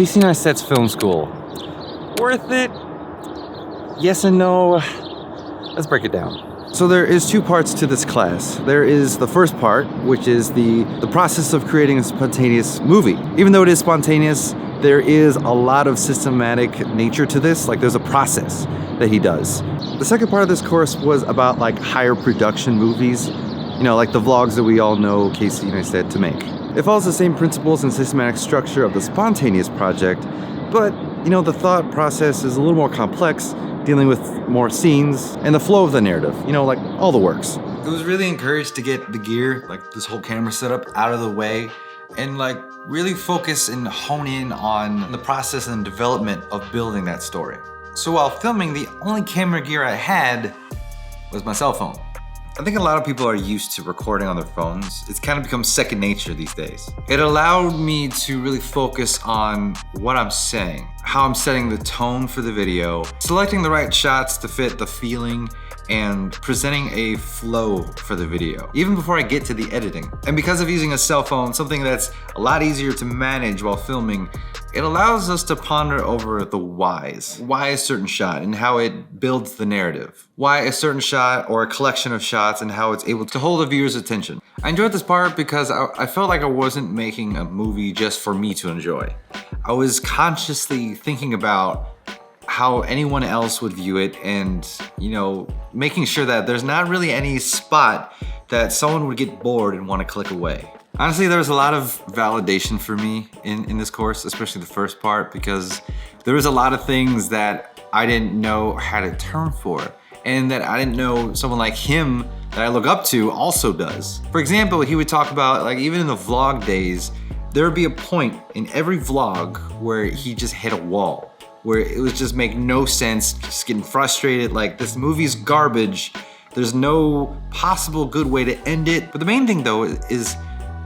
Casey Neistat's film school. Worth it? Yes and no. Let's break it down. So there is two parts to this class. There is the first part, which is the process of creating a spontaneous movie. Even though it is spontaneous, there is a lot of systematic nature to this. Like, there's a process that he does. The second part of this course was about like higher production movies, you know, like the vlogs that we all know Casey Neistat to make. It follows the same principles and systematic structure of the spontaneous project, but you know, the thought process is a little more complex, dealing with more scenes and the flow of the narrative, you know, like all the works. It was really encouraged to get the gear, like this whole camera setup, out of the way and like really focus and hone in on the process and development of building that story. So while filming, the only camera gear I had was my cell phone. I think a lot of people are used to recording on their phones. It's kind of become second nature these days. It allowed me to really focus on what I'm saying, how I'm setting the tone for the video, selecting the right shots to fit the feeling, and presenting a flow for the video, even before I get to the editing. And because of using a cell phone, something that's a lot easier to manage while filming, it allows us to ponder over the whys. Why a certain shot and how it builds the narrative. Why a certain shot or a collection of shots and how it's able to hold the viewer's attention. I enjoyed this part because I felt like I wasn't making a movie just for me to enjoy. I was consciously thinking about how anyone else would view it and, you know, making sure that there's not really any spot that someone would get bored and want to click away. Honestly, there was a lot of validation for me in this course, especially the first part, because there was a lot of things that I didn't know how to turn for and that I didn't know someone like him that I look up to also does. For example, he would talk about, like, even in the vlog days, there would be a point in every vlog where he just hit a wall, where it was just make no sense, just getting frustrated, like this movie's garbage, there's no possible good way to end it. But the main thing though is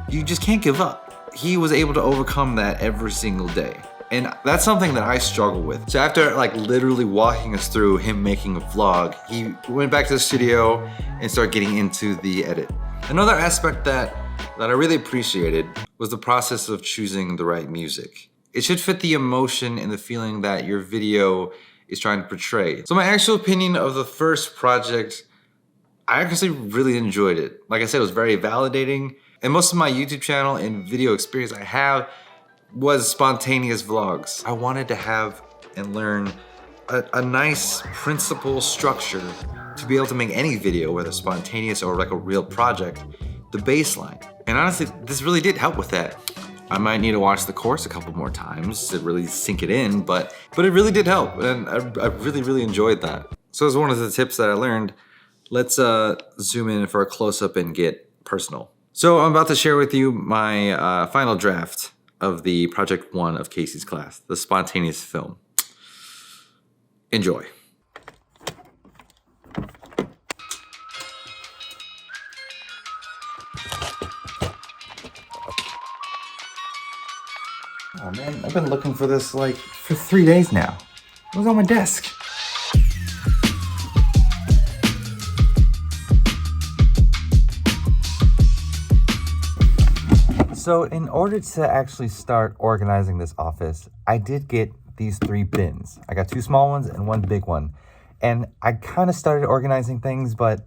you just can't give up. He was able to overcome that every single day. And that's something that I struggle with. So after like literally walking us through him making a vlog, he went back to the studio and started getting into the edit. Another aspect that I really appreciated was the process of choosing the right music. It should fit the emotion and the feeling that your video is trying to portray. So my actual opinion of the first project, I actually really enjoyed it. Like I said, it was very validating. And most of my YouTube channel and video experience I have was spontaneous vlogs. I wanted to have and learn a nice principle structure to be able to make any video, whether spontaneous or like a real project, the baseline. And honestly, this really did help with that. I might need to watch the course a couple more times to really sink it in, but it really did help, and I really enjoyed that. So as one of the tips that I learned, let's zoom in for a close-up and get personal. So I'm about to share with you my final draft of the Project 1 of Casey's class, the spontaneous film. Enjoy. Oh man, I've been looking for this like for 3 days now. It was on my desk. So in order to actually start organizing this office, I did get these 3 bins. I got 2 small ones and 1 big one. And I kind of started organizing things, but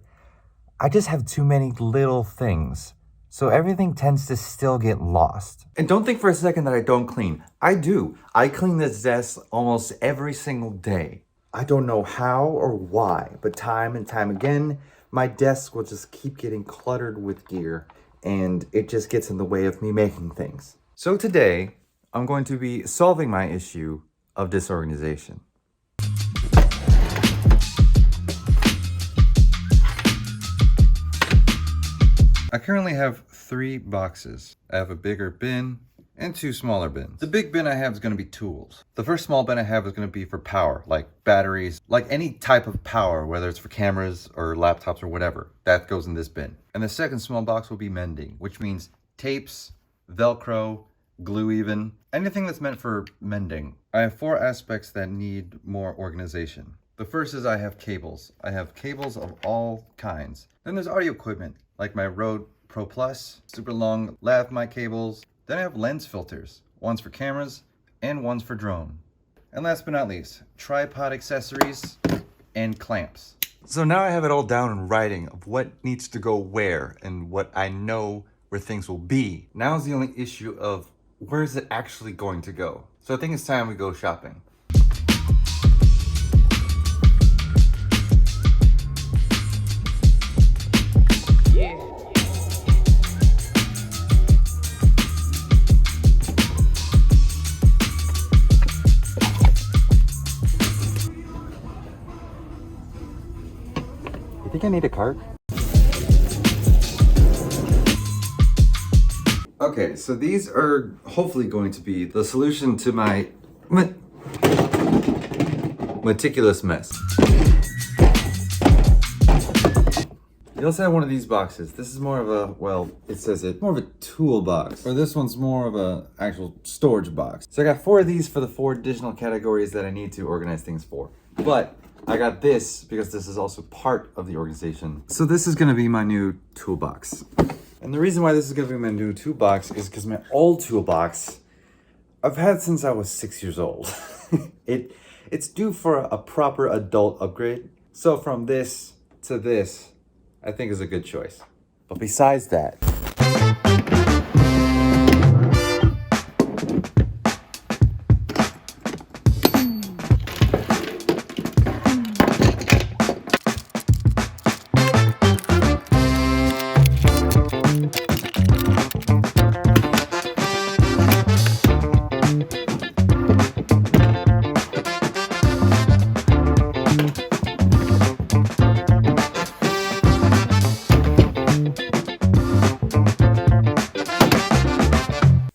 I just have too many little things. So everything tends to still get lost. And don't think for a second that I don't clean. I do. I clean this desk almost every single day. I don't know how or why, but time and time again, my desk will just keep getting cluttered with gear, and it just gets in the way of me making things. So today, I'm going to be solving my issue of disorganization. I currently have 3 boxes. I have a bigger bin and 2 smaller bins. The big bin I have is going to be tools. The first small bin I have is going to be for power, like batteries, like any type of power, whether it's for cameras or laptops or whatever, that goes in this bin. And the second small box will be mending, which means tapes, Velcro, glue even, anything that's meant for mending. I have 4 aspects that need more organization. The first is I have cables. I have cables of all kinds. Then there's audio equipment, like my Rode Pro Plus, super long lav mic cables. Then I have lens filters, ones for cameras and one's for drone. And last but not least, tripod accessories and clamps. So now I have it all down in writing of what needs to go where and what I know where things will be. Now is the only issue of where is it actually going to go? So I think it's time we go shopping. You think I need a cart? Okay, so these are hopefully going to be the solution to my meticulous mess. You also have one of these boxes. This is more of a, well, it says it, more of a toolbox. Or this one's more of a actual storage box. So I got 4 of these for the 4 additional categories that I need to organize things for. But I got this because this is also part of the organization. So this is gonna be my new toolbox. And the reason why this is gonna be my new toolbox is because my old toolbox, I've had since I was 6 years old. It's due for a proper adult upgrade. So from this to this, I think is a good choice. But besides that,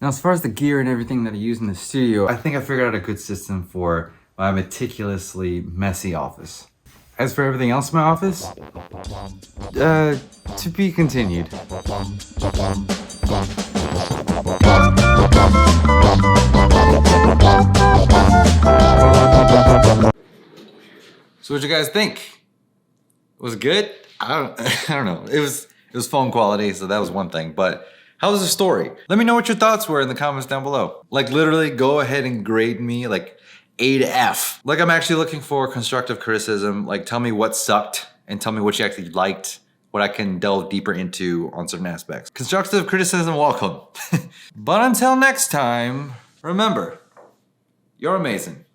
now, as far as the gear and everything that I use in the studio, I think I figured out a good system for my meticulously messy office. As for everything else in my office, to be continued. So what'd you guys think? Was it good? I don't know. It was phone quality, so that was one thing, but how was the story? Let me know what your thoughts were in the comments down below. Like literally go ahead and grade me like A to F. Like I'm actually looking for constructive criticism. Like tell me what sucked and tell me what you actually liked, what I can delve deeper into on certain aspects. Constructive criticism, welcome. But until next time, remember, you're amazing.